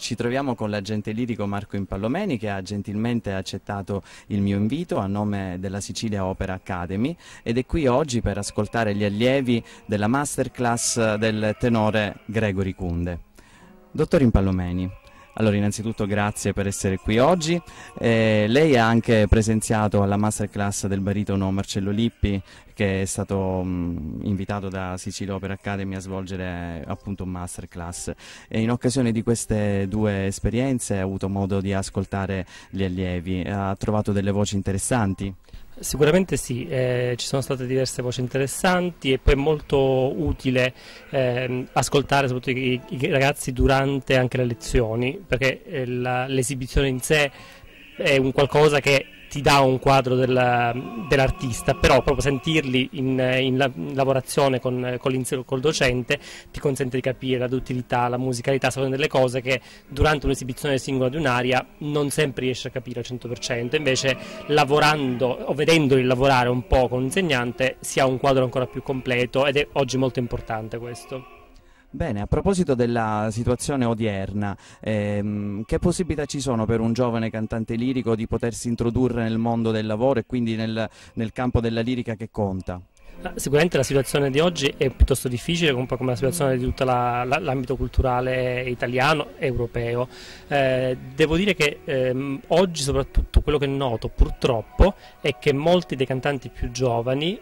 ci troviamo con l'agente lirico Marco Impallomeni, che ha gentilmente accettato il mio invito a nome della Sicilia Opera Academy ed è qui oggi per ascoltare gli allievi della masterclass del tenore Gregory Kunde. Dottor Impallomeni, allora innanzitutto grazie per essere qui oggi. Lei ha anche presenziato alla masterclass del baritono Marcello Lippi, che è stato invitato da Sicilia Opera Academy a svolgere appunto un masterclass. E in occasione di queste due esperienze ha avuto modo di ascoltare gli allievi, ha trovato delle voci interessanti? Sicuramente sì, ci sono state diverse voci interessanti e poi è molto utile ascoltare soprattutto i ragazzi durante anche le lezioni, perché l'esibizione in sé è un qualcosa che ti dà un quadro dell'artista, però proprio sentirli in lavorazione col docente ti consente di capire la duttilità, la musicalità, sono delle cose che durante un'esibizione singola di un'aria non sempre riesci a capire al 100%, invece lavorando o vedendoli lavorare un po' con l'insegnante si ha un quadro ancora più completo ed è oggi molto importante questo. Bene, a proposito della situazione odierna, che possibilità ci sono per un giovane cantante lirico di potersi introdurre nel mondo del lavoro e quindi nel campo della lirica che conta? Sicuramente la situazione di oggi è piuttosto difficile, un po' come la situazione di tutto l'ambito culturale italiano e europeo. Devo dire che oggi soprattutto quello che noto purtroppo è che molti dei cantanti più giovani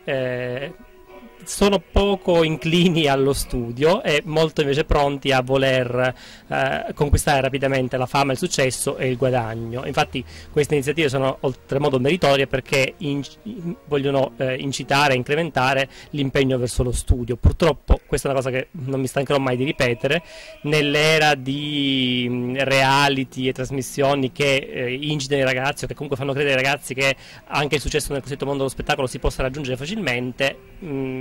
sono poco inclini allo studio e molto invece pronti a voler conquistare rapidamente la fama, il successo e il guadagno. Infatti queste iniziative sono oltremodo meritorie perché vogliono incitare e incrementare l'impegno verso lo studio. Purtroppo questa è una cosa che non mi stancherò mai di ripetere, nell'era di reality e trasmissioni che incitano i ragazzi o che comunque fanno credere ai ragazzi che anche il successo nel cosiddetto mondo dello spettacolo si possa raggiungere facilmente,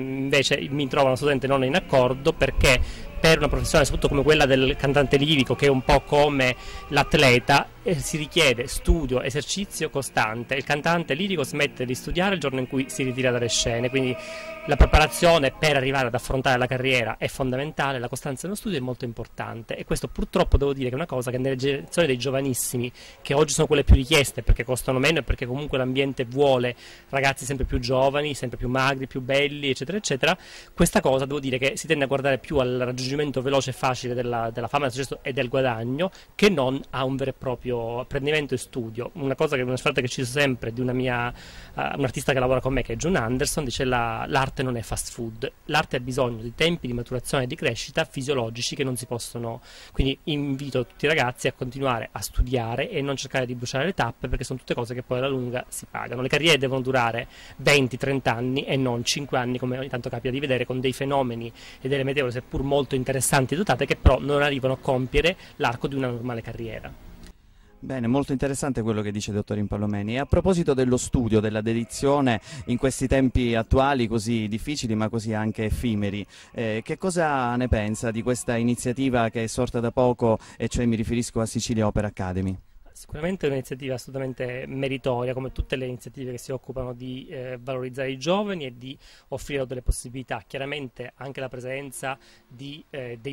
invece mi trovano assolutamente non in accordo, perché per una professione soprattutto come quella del cantante lirico, che è un po' come l'atleta, si richiede studio, esercizio costante. Il cantante lirico smette di studiare il giorno in cui si ritira dalle scene, quindi la preparazione per arrivare ad affrontare la carriera è fondamentale, la costanza nello studio è molto importante e questo purtroppo devo dire che è una cosa che nelle generazioni dei giovanissimi, che oggi sono quelle più richieste perché costano meno e perché comunque l'ambiente vuole ragazzi sempre più giovani, sempre più magri, più belli, eccetera eccetera, questa cosa devo dire che si tende a guardare più al raggiungimento veloce e facile della fama, del successo e del guadagno, che non a un vero e proprio apprendimento e studio. Una cosa che una frase che cito sempre di un artista che lavora con me, che è John Anderson, dice l'arte non è fast food, l'arte ha bisogno di tempi di maturazione e di crescita fisiologici che non si possono, quindi invito tutti i ragazzi a continuare a studiare e non cercare di bruciare le tappe, perché sono tutte cose che poi alla lunga si pagano. Le carriere devono durare 20-30 anni e non 5 anni come ogni tanto capita di vedere con dei fenomeni e delle meteore seppur molto interessanti e dotate, che però non arrivano a compiere l'arco di una normale carriera. Bene, molto interessante quello che dice il dottor Impallomeni. E a proposito dello studio, della dedizione in questi tempi attuali così difficili ma così anche effimeri, che cosa ne pensa di questa iniziativa che è sorta da poco, e cioè mi riferisco a Sicilia Opera Academy? Sicuramente è un'iniziativa assolutamente meritoria, come tutte le iniziative che si occupano di valorizzare i giovani e di offrire delle possibilità. Chiaramente anche la presenza dei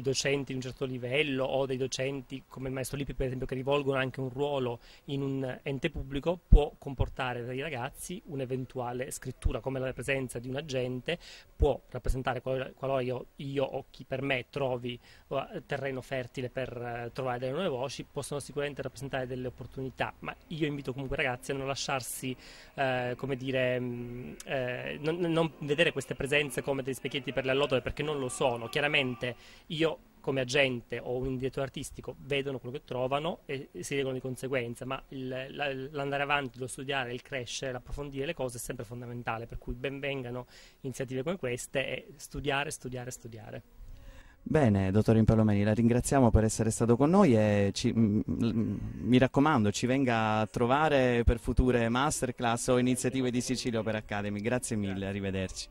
docenti di un certo livello o dei docenti come il maestro Lippi, per esempio, che rivolgono anche un ruolo in un ente pubblico, può comportare per i ragazzi un'eventuale scrittura, come la presenza di un agente può rappresentare, qualora io o chi per me trovi terreno fertile per trovare delle nuove voci, possono sicuramente rappresentare delle opportunità, ma io invito comunque i ragazzi a non lasciarsi, come dire, non vedere queste presenze come dei specchietti per le allodole, perché non lo sono. Chiaramente io come agente o un direttore artistico vedono quello che trovano e si regolano di conseguenza, ma l'andare avanti, lo studiare, il crescere, l'approfondire le cose è sempre fondamentale, per cui ben vengano iniziative come queste e studiare, studiare, studiare. Bene, dottor Impallomeni, la ringraziamo per essere stato con noi e mi raccomando, ci venga a trovare per future masterclass o iniziative di Sicilia Opera Academy. Grazie mille, arrivederci.